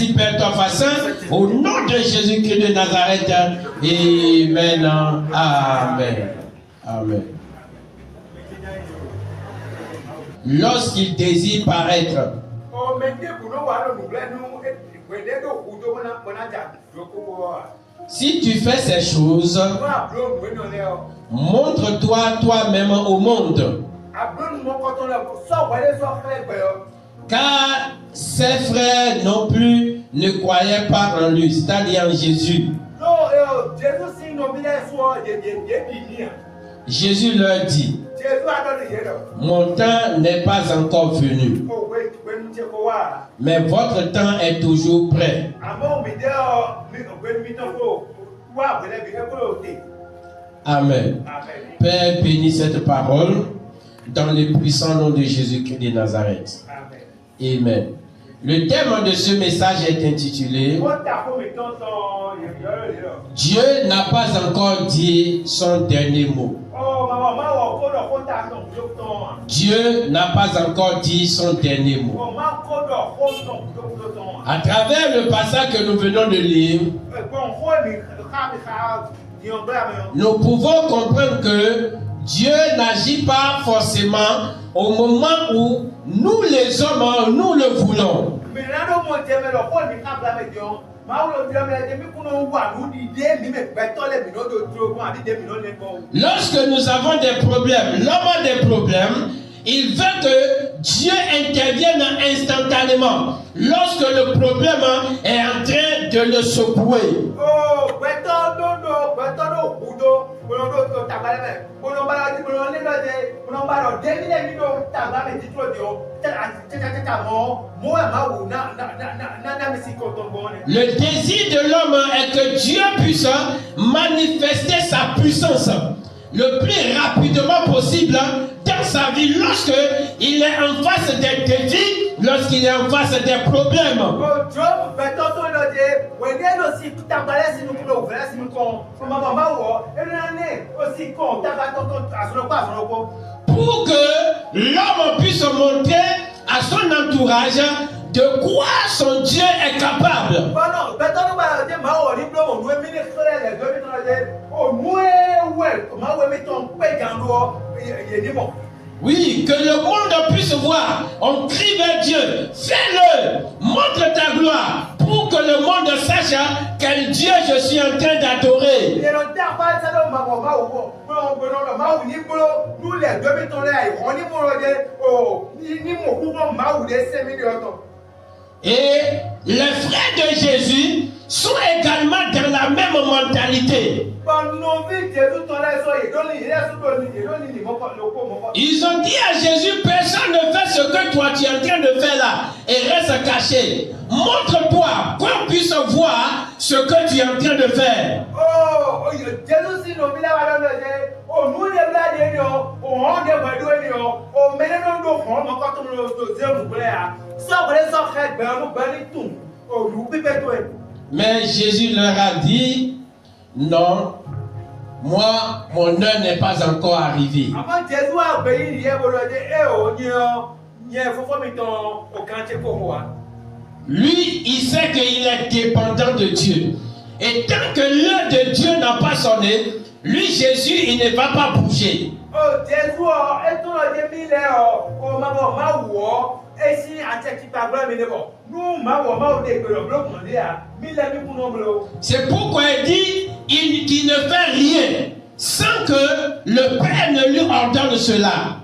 Merci Père toi saint, au nom de Jésus-Christ de Nazareth. Amen. Amen. Amen. Lorsqu'il désire paraître, si tu fais ces choses, montre-toi toi-même au monde. Car ses frères non plus ne croyaient pas en lui, c'est-à-dire en Jésus. Jésus leur dit, mon temps n'est pas encore venu, mais votre temps est toujours prêt. Amen. Père, bénis cette parole dans le puissant nom de Jésus-Christ de Nazareth. Amen. Le thème de ce message est intitulé Dieu n'a pas encore dit son dernier mot. Dieu n'a pas encore dit son dernier mot. À travers le passage que nous venons de lire, nous pouvons comprendre que Dieu n'agit pas forcément au moment où nous les hommes, nous le voulons. Lorsque nous avons des problèmes, l'homme a des problèmes, il veut que Dieu intervienne instantanément lorsque le problème est en train de le secouer. Le désir de l'homme est que Dieu puisse manifester sa puissance le plus rapidement possible dans sa vie lorsque il est en face des défis, lorsqu'il est en face des problèmes. Pour que l'homme puisse montrer à son entourage de quoi son Dieu est capable. Oui, que le monde puisse voir. On crie vers Dieu. Fais-le. Montre ta gloire. Pour que le monde sache quel Dieu je suis en train d'adorer. Et les frères de Jésus sont également dans la même mentalité. Ils ont dit à Jésus, personne ne fait ce que toi tu es en train de faire là et reste caché. Montre-toi qu'on puisse voir ce que tu es en train de faire. Mais Jésus leur a dit, non, moi, mon heure n'est pas encore arrivée. Lui, il sait qu'il est dépendant de Dieu. Et tant que l'heure de Dieu n'a pas sonné, lui, Jésus, il ne va pas bouger. C'est pourquoi il dit qu'il ne fait rien sans que le Père ne lui ordonne cela.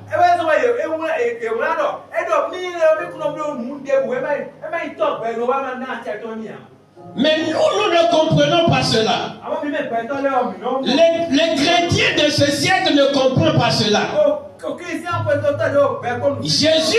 Mais nous ne comprenons pas cela. Les chrétiens de ce siècle ne comprennent pas cela. Jésus,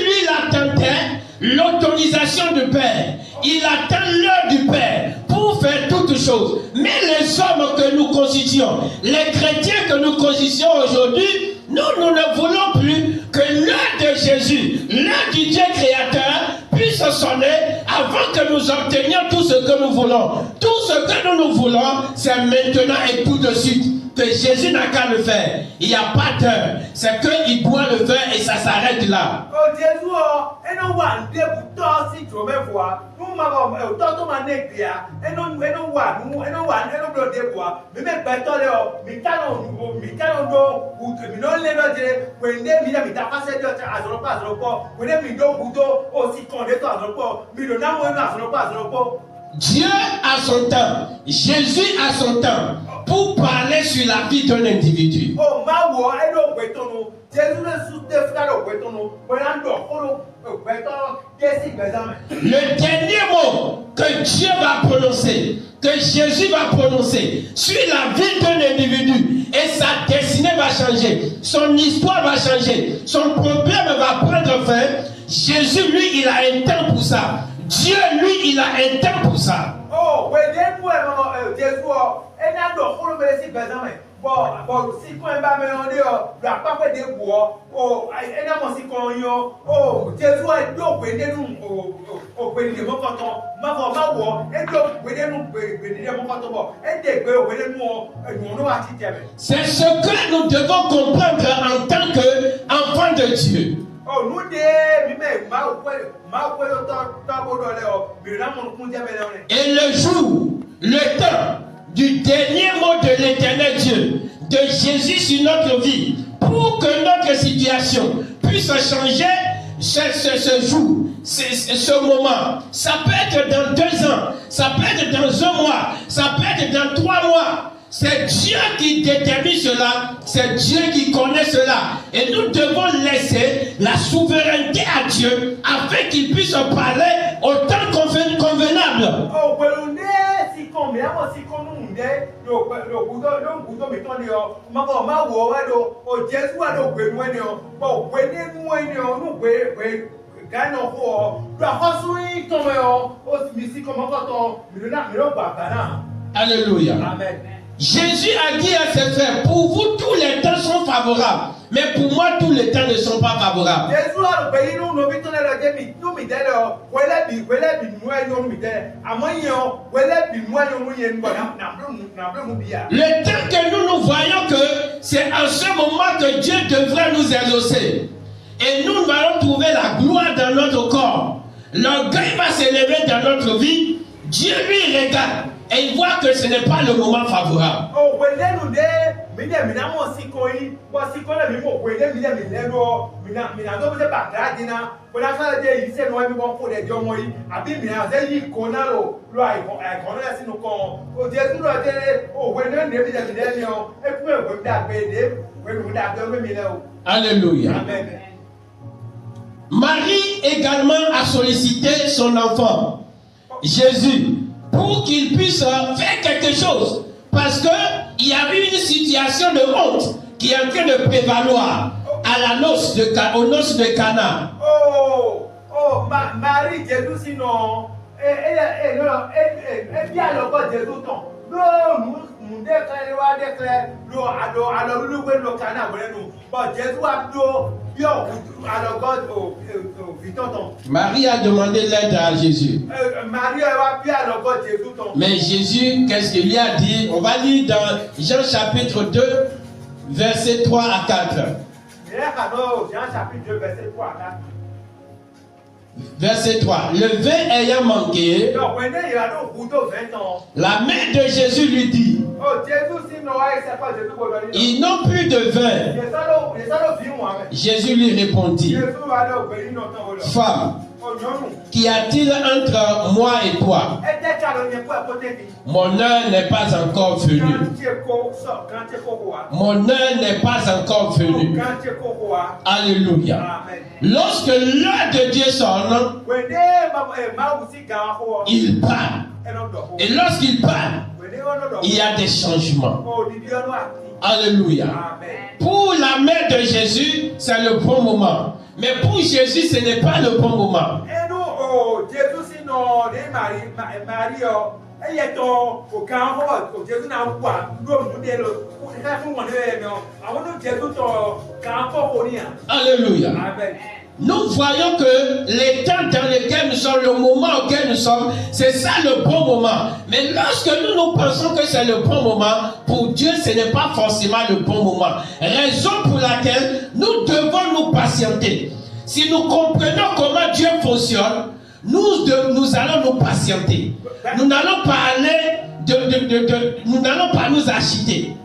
lui, il attendait l'autorisation du Père. Il attend l'heure du Père pour faire toutes choses. Mais les hommes que nous constituons, les chrétiens que nous constituons aujourd'hui, nous ne voulons plus que l'heure de Jésus, l'heure du Dieu créateur, puisse sonner avant que nous obtenions tout ce que nous voulons. Tout ce que nous voulons, c'est maintenant et tout de suite. que Jésus n'a qu'à le faire. Il n'y a pas d'heure. C'est qu'il doit le faire et ça s'arrête là. Dieu a son temps, Jésus a son temps pour parler sur la vie d'un individu. Le dernier mot que Dieu va prononcer, que Jésus va prononcer sur la vie d'un individu, et sa destinée va changer, son histoire va changer, son problème va prendre fin. Jésus, lui, il a un temps pour ça. Dieu, lui, il a un temps pour ça. C'est ce que nous devons comprendre en tant qu'enfants de Dieu. Et le jour, le temps du dernier mot de l'Éternel Dieu, de Jésus sur notre vie, pour que notre situation puisse changer, ce jour, ce moment, ça peut être dans 2 ans, ça peut être dans 1 mois, ça peut être dans 3 mois. C'est Dieu qui détermine cela, c'est Dieu qui connaît cela. Et nous devons laisser la souveraineté à Dieu afin qu'il puisse parler au temps convenable. Alléluia. Amen. Jésus a dit à ses frères, pour vous tous les temps sont favorables, mais pour moi tous les temps ne sont pas favorables. Le temps que nous voyons que c'est en ce moment que Dieu devrait nous exaucer. Et nous allons trouver la gloire dans notre corps. L'orgueil va s'élever dans notre vie. Dieu lui regarde. Et il voit que ce n'est pas le moment favorable. Alléluia. Marie également a sollicité son enfant, Jésus, pour qu'il puisse faire quelque chose. Parce qu'il y a eu une situation de honte qui est en train de prévaloir à la noce aux noces de Cana. Marie, Jésus, sinon, elle vient le corps de Jésus. Marie a demandé l'aide à Jésus. Mais Jésus, qu'est-ce qu'il lui a dit? On va lire dans Jean chapitre 2, versets 3 à 4. Jean chapitre 2, verset 3 à 4. Verset 3. Le vin ayant manqué, la mère de Jésus lui dit, ils n'ont plus de vin. Jésus lui répondit, femme, qu'y a-t-il entre moi et toi? Mon heure n'est pas encore venue. Mon heure n'est pas encore venue. Alléluia. Lorsque l'heure de Dieu sonne, il parle. Et lorsqu'il parle, il y a des changements. Alléluia. Pour la mère de Jésus, c'est le bon moment. Mais pour Jésus, ce n'est pas le bon moment. Alléluia. Nous voyons que les temps dans lesquels nous sommes, le moment auquel nous sommes, c'est ça le bon moment. Mais lorsque nous pensons que c'est le bon moment, pour Dieu, ce n'est pas forcément le bon moment. Raison pour laquelle nous devons nous patienter. Si nous comprenons comment Dieu fonctionne, nous allons nous patienter. Nous n'allons pas aller nous n'allons pas nous agiter.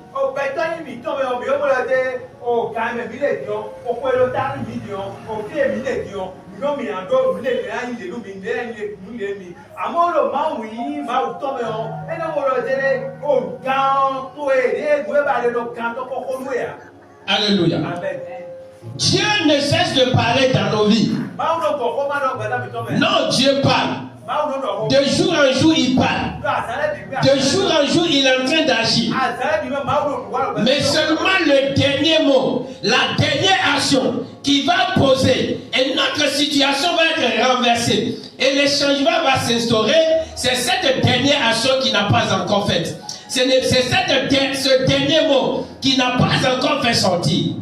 Alléluia. Dieu ne cesse de parler dans nos vies. Non, Dieu parle. De jour en jour, il parle. De jour en jour, il est en train d'agir. Mais seulement le dernier mot, la dernière action qui va poser, et notre situation va être renversée, et le changement va s'instaurer, c'est cette dernière action qui n'a pas encore faite. C'est ce dernier mot qui n'a pas encore fait sortir.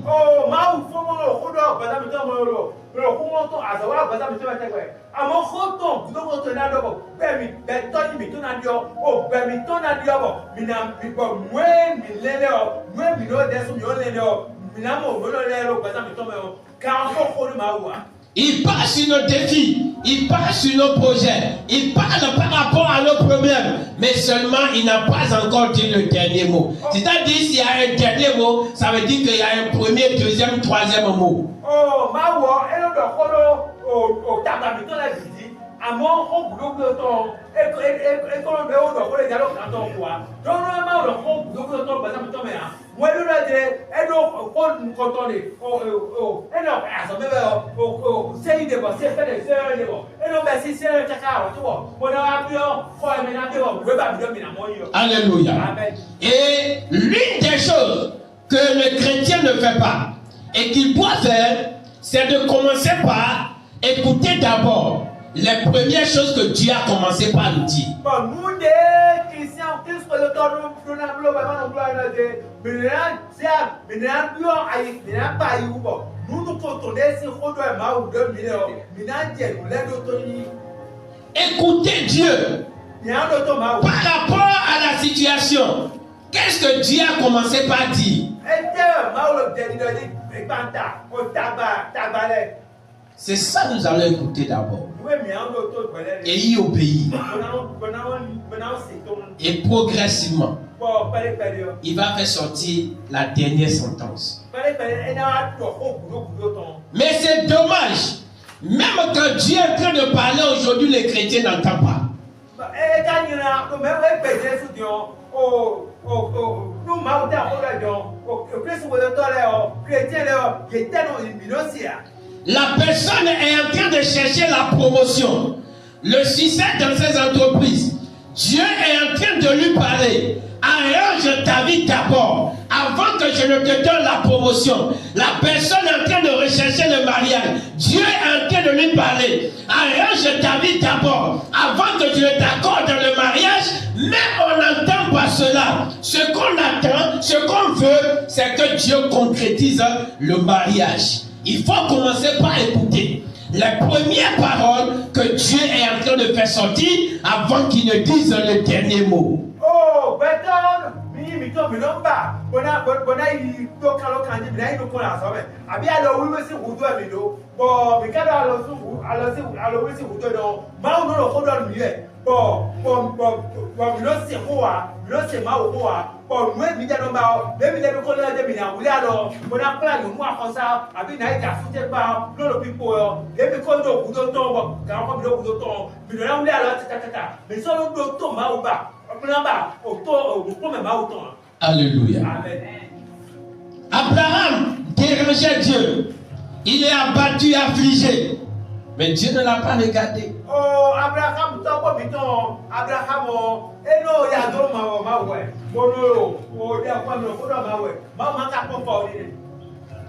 Il parle sur nos défis, il parle sur nos projets, il parle par rapport à nos problèmes, mais seulement il n'a pas encore dit le dernier mot. C'est-à-dire s'il y a un dernier mot, ça veut dire qu'il y a un premier, deuxième, troisième mot. Alléluia. Et l'une des choses que le chrétien ne fait pas et qu'il doit faire, c'est de commencer par écouter d'abord les premières choses que Dieu a commencé par nous dire. Nous, des chrétiens, écoutez Dieu par rapport à la situation. Qu'est-ce que Dieu a commencé par dire? C'est ça que nous allons écouter d'abord. Et y obéir. Et progressivement, il va faire sortir la dernière sentence. Mais c'est dommage. Même quand Dieu est en train de parler aujourd'hui, les chrétiens n'entendent pas. La personne est en train de chercher la promotion, le succès dans ses entreprises. Dieu est en train de lui parler. Arrange ta vie d'abord, avant que je ne te donne la promotion. La personne est en train de rechercher le mariage. Dieu est en train de lui parler. Arrange ta vie d'abord, avant que je ne t'accorde le mariage. Mais on n'entend pas cela. Ce qu'on attend, ce qu'on veut, c'est que Dieu concrétise le mariage. Il faut commencer par écouter les premières paroles que Dieu est en train de faire sortir avant qu'il ne dise le dernier mot. Oh, Alléluia. Abraham dérangeait Dieu. Il est abattu, affligé. Mais Dieu ne l'a pas regardé. Oh, Abraham, Abraham,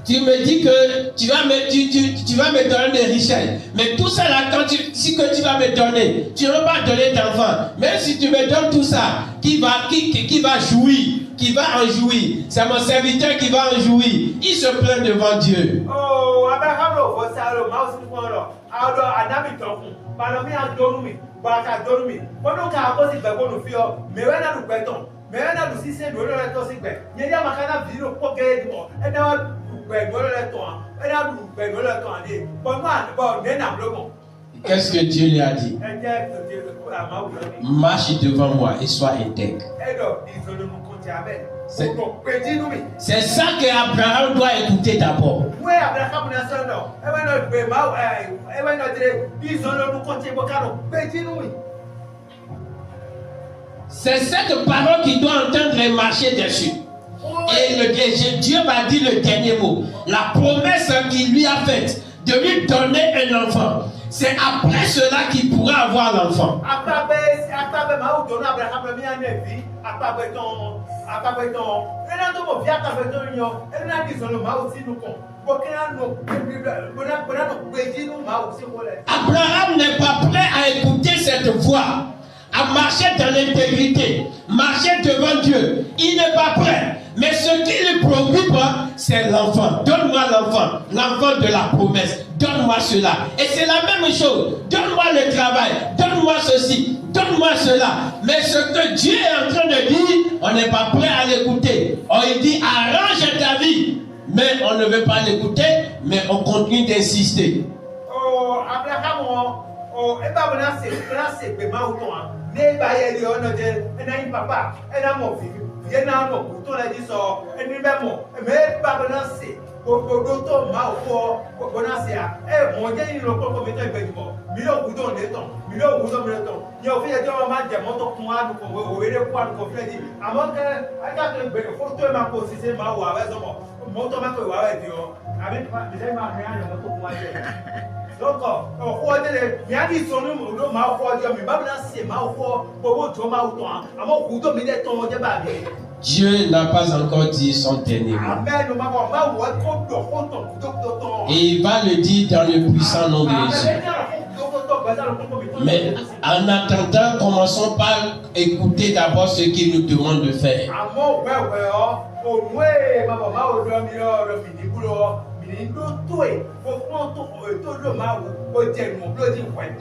tu me dis que tu vas me donner des richesses. Mais tout ça là, si que tu vas me donner, tu ne vas pas donner d'enfant. Même si tu me donnes tout ça, qui va jouir, qui va en jouir. C'est mon serviteur qui va en jouir. Il se plaint devant Dieu. Oh, Abraham, Pardon, me and Donumi, but I don't me. But no car was it by one of your Merena to Beton. Merena to see said, we're not tossing back. Yet, I'm a kind of video pocket more, and now we're going to one, and I'm going to one. But one about then I'm local. Qu'est-ce que Dieu lui a dit? Marche devant moi et sois intègre. C'est ça qu'Abraham doit écouter d'abord. C'est cette parole qu'il doit entendre et marcher dessus. Et Dieu va dire le dernier mot. La promesse qu'il lui a faite de lui donner un enfant. C'est après cela qu'il pourra avoir l'enfant. Abraham n'est pas prêt à écouter cette voix, à marcher dans l'intégrité, marcher devant Dieu. Il n'est pas prêt. Mais ce qui le préoccupe, c'est l'enfant. Donne-moi l'enfant, l'enfant de la promesse. Donne-moi cela. Et c'est la même chose. Donne-moi le travail. Donne-moi ceci. Donne-moi cela. Mais ce que Dieu est en train de dire, on n'est pas prêt à l'écouter. Il dit, arrange ta vie. Mais on ne veut pas l'écouter, mais on continue d'insister. Dieu n'a pas encore dit son dernier mot. Et il va le dire dans le puissant nom de Jésus. Mais en attendant, commençons par écouter d'abord ce qu'il nous demande de faire.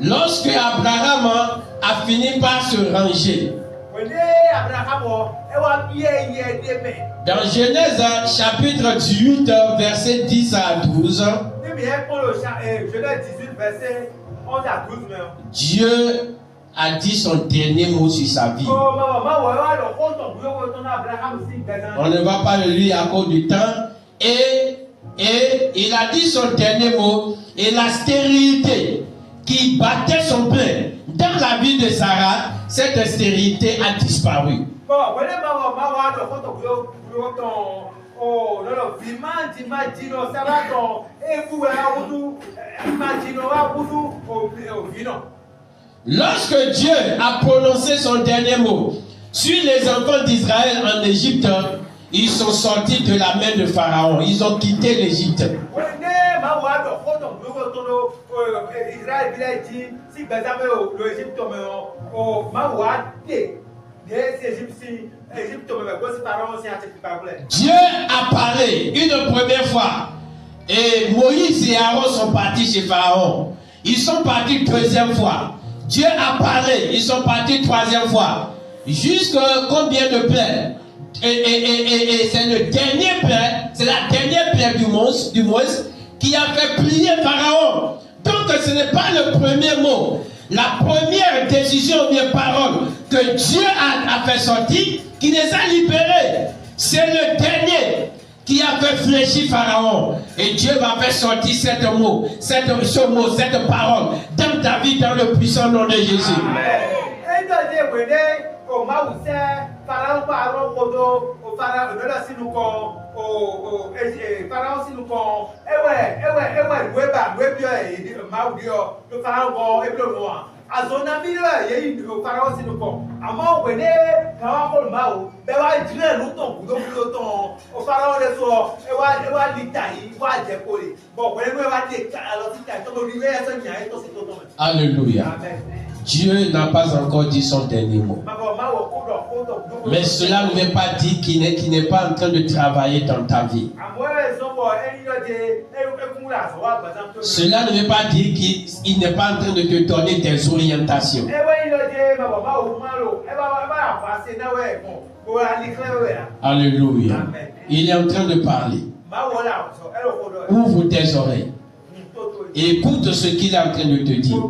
Lorsque Abraham a fini par se ranger, dans Genèse chapitre 18, verset 10 à 12, Dieu a dit son dernier mot sur sa vie. On ne va pas le lire à cause du temps. Et il a dit son dernier mot. Et la stérilité qui battait son plein dans la vie de Sarah, cette stérilité a disparu. Lorsque Dieu a prononcé son dernier mot sur les enfants d'Israël en Égypte, ils sont sortis de la main de Pharaon. Ils ont quitté l'Égypte. Dieu a parlé une première fois. Et Moïse et Aaron sont partis chez Pharaon. Ils sont partis deuxième fois. Dieu a parlé. Ils sont partis troisième fois. Jusqu'à combien de plaies? Et c'est le dernier plaie, c'est la dernière plaie du Moïse qui a fait plier Pharaon. Donc ce n'est pas le premier mot. La première décision ou bien parole que Dieu a fait sortir, qui les a libérés, c'est le dernier qui a fait fléchir Pharaon. Et Dieu va faire sortir ce mot, cette parole dans ta vie, dans le puissant nom de Jésus. Amen. Alléluia. Dieu n'a pas encore dit son dernier mot. Mais cela ne veut pas dire qu'il n'est pas en train de travailler dans ta vie. Cela ne veut pas dire qu'il n'est pas en train de te donner des orientations. Alléluia. Il est en train de parler. Ouvre tes oreilles. Écoute ce qu'il est en train de te dire.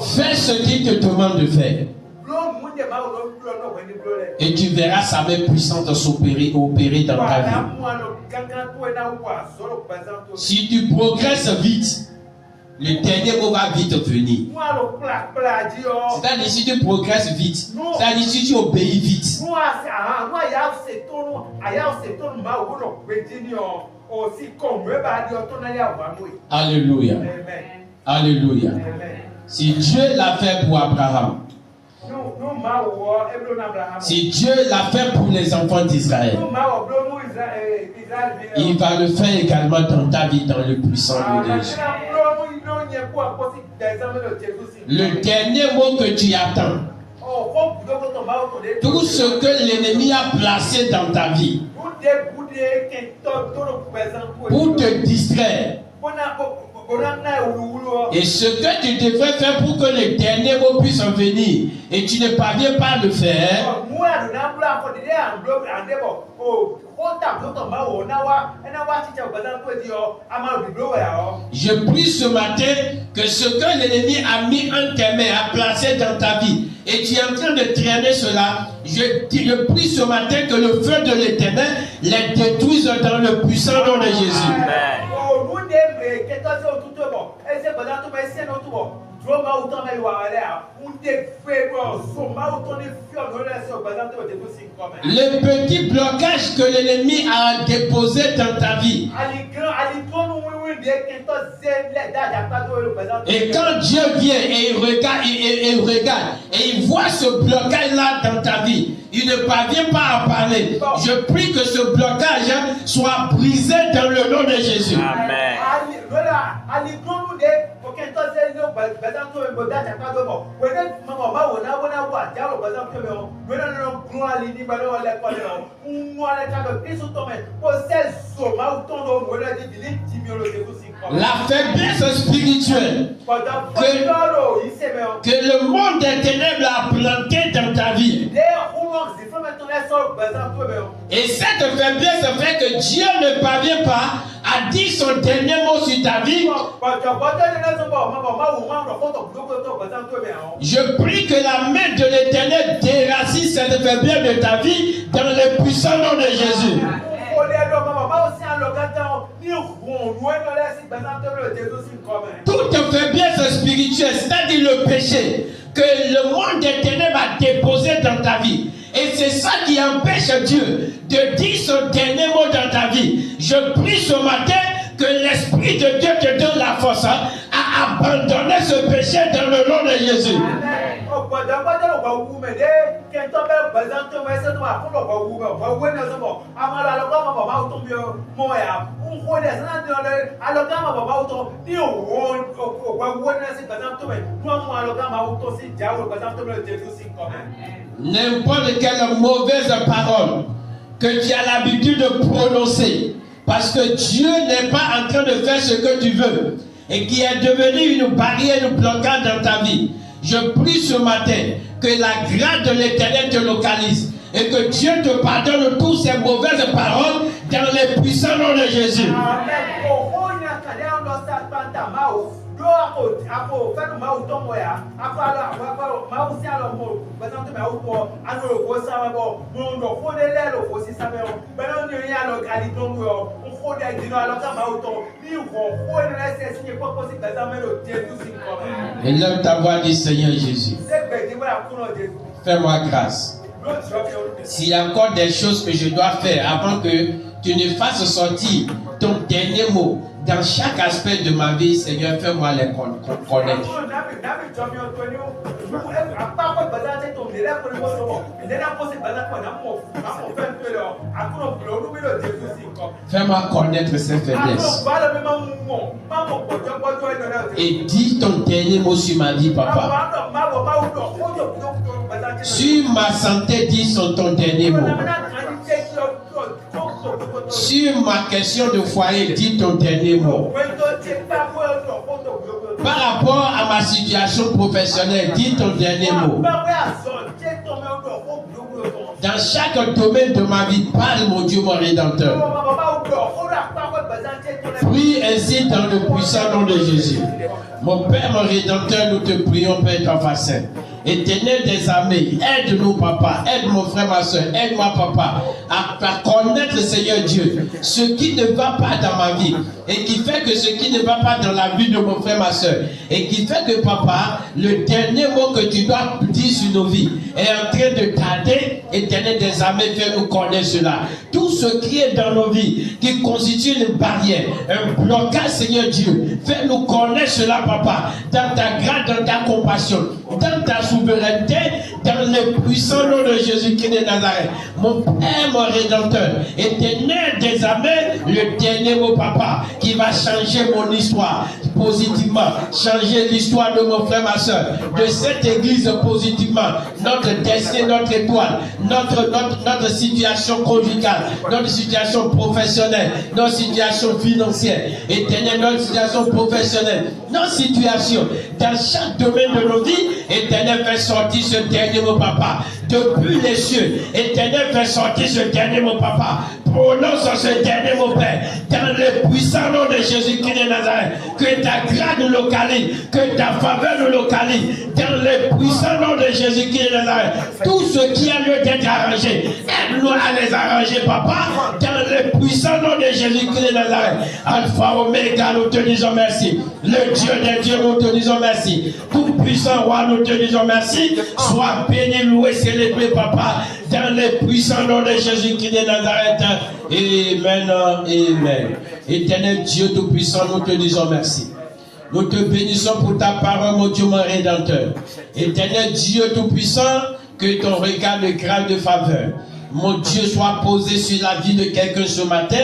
Fais ce qu'il te demande de faire. Et tu verras sa main puissante opérer dans ta vie. Si tu progresses vite, le dernier mot va vite venir. C'est-à-dire si tu progresses vite, c'est-à-dire si tu obéis vite. Alléluia. Alléluia. Si Dieu l'a fait pour Abraham, si Dieu l'a fait pour les enfants d'Israël, il va le faire également dans ta vie dans le puissant nom de Jésus. Le dernier mot que tu attends, tout ce que l'ennemi a placé dans ta vie pour te distraire, et ce que tu devrais faire pour que le dernier mot puisse en venir et tu ne parviens pas à le faire, je prie ce matin que ce que l'ennemi a mis en tes mains, a placé dans ta vie, et tu es en train de traîner cela, je prie ce matin que le feu de l'Éternel les détruise dans le puissant nom de Jésus. Le petit blocage que l'ennemi a déposé dans ta vie, et quand Dieu vient et il regarde et il voit ce blocage là dans ta vie, il ne parvient pas à parler. Je prie que ce blocage soit brisé dans le nom de Jésus. Amen. La faiblesse spirituelle que le monde des ténèbres a plantée dans ta vie, et cette faiblesse fait que Dieu ne parvient pas à dire son dernier mot sur ta vie. Je prie que la main de l'Éternel déracine cette faiblesse de ta vie dans le puissant nom de Jésus. Toute faiblesse spirituelle, c'est-à-dire le péché que le monde des ténèbres a déposé dans ta vie, et c'est ça qui empêche Dieu de dire son dernier mot dans ta vie. Je prie ce matin que l'Esprit de Dieu te donne la force à abandonner ce péché dans le nom de Jésus. N'importe quelle mauvaise parole que tu as l'habitude de prononcer, parce que Dieu n'est pas en train de faire ce que tu veux, et qui est devenu une barrière, une blocage dans ta vie. Je prie ce matin que la grâce de l'Éternel te localise et que Dieu te pardonne toutes ces mauvaises paroles dans les puissants noms de Jésus. Et lève ta voix, dit Seigneur Jésus, fais-moi grâce. S'il y a encore des choses que je dois faire avant que tu ne fasses sortir ton dernier mot dans chaque aspect de ma vie, Seigneur, fais-moi les connaître. Fais-moi connaître ces faiblesses. Et dis ton dernier mot sur ma vie, papa. Sur ma santé, dis ton dernier mot. Sur ma question de foyer, dis ton dernier mot. Par rapport à ma situation professionnelle, dis ton dernier mot. Dans chaque domaine de ma vie, parle mon Dieu, mon Rédempteur. Prie ainsi dans le puissant nom de Jésus. Mon Père, mon Rédempteur, nous te prions, Père Saint. Éternel des armées, aide-nous, papa, aide mon frère, ma soeur, aide-moi, papa, à connaître, Seigneur Dieu, ce qui ne va pas dans ma vie, et qui fait que ce qui ne va pas dans la vie de mon frère, ma soeur, et qui fait que, papa, le dernier mot que tu dois dire sur nos vies est en train de tarder. Éternel des armées, fais-nous connaître cela. Tout ce qui est dans nos vies, qui constitue une barrière, un blocage, Seigneur Dieu, fais-nous connaître cela, papa, dans ta grâce, dans ta compassion, dans ta souveraineté, dans le puissant nom de Jésus-Christ de Nazareth. Mon Père, mon Rédempteur, Éternel des armées, le dernier mot, papa, qui va changer mon histoire positivement, changer l'histoire de mon frère, ma soeur, de cette église positivement, notre destin, notre étoile, notre situation conjugale, notre situation professionnelle, notre situation financière, Éternel, notre situation professionnelle, notre situation dans chaque domaine de nos vies. Éternel, fais sortir ce dernier mot, papa, depuis les cieux. Éternel, fais sortir ce dernier mot, papa. Prononce ce dernier mot, Père, dans le puissant nom de Jésus-Christ de Nazareth. Que ta grâce nous localise, que ta faveur nous localise, dans le puissant nom de Jésus-Christ de Nazareth. Tout ce qui a lieu d'être arrangé, aide-nous à les arranger, papa, dans le puissant nom de Jésus-Christ de Nazareth. Alpha, Oméga, nous te disons merci. Le Dieu des dieux, nous te disons merci. Tout puissant roi, nous te disons merci. Sois béni, loué, célébré, papa, dans le puissant nom de Jésus-Christ de Nazareth. Amen, amen. Éternel Dieu Tout-Puissant, nous te disons merci. Nous te bénissons pour ta parole, mon Dieu, mon Rédempteur. Éternel Dieu Tout-Puissant, que ton regard de grâce de faveur, mon Dieu, soit posé sur la vie de quelqu'un ce matin,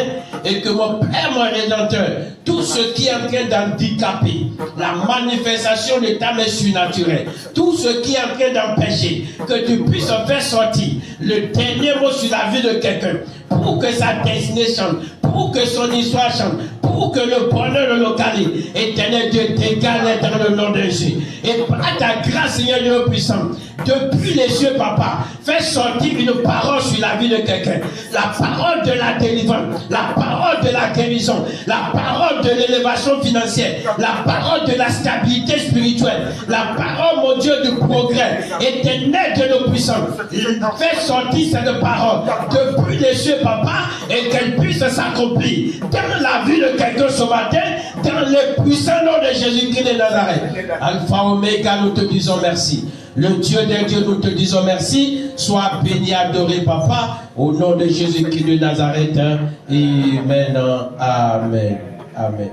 et que mon Père, mon Rédempteur, tout ce qui est en train d'handicaper la manifestation de ta main surnaturelle, tout ce qui est en train d'empêcher que tu puisses faire sortir le dernier mot sur la vie de quelqu'un, pour que sa destinée change, pour que son histoire change, pour que le bonheur le localise. Éternel Dieu, t'égale dans le nom de Jésus. Et par ta grâce, Seigneur Dieu puissant, depuis les cieux, papa, fais sortir une parole sur la vie de quelqu'un. La parole de la délivrance, la parole de la guérison, la parole de l'élévation financière, la parole de la stabilité spirituelle, la parole, mon Dieu, du progrès. Éternel Dieu le puissant, fais sortir cette parole depuis les cieux, papa, et qu'elle puisse s'accomplir dans la vie de quelqu'un ce matin, dans le puissant nom de Jésus-Christ de Nazareth. Alpha, Oméga, nous te disons merci. Le Dieu des dieux, nous te disons merci. Sois béni, adoré, papa, au nom de Jésus-Christ de Nazareth. Amen. Amen. Amen.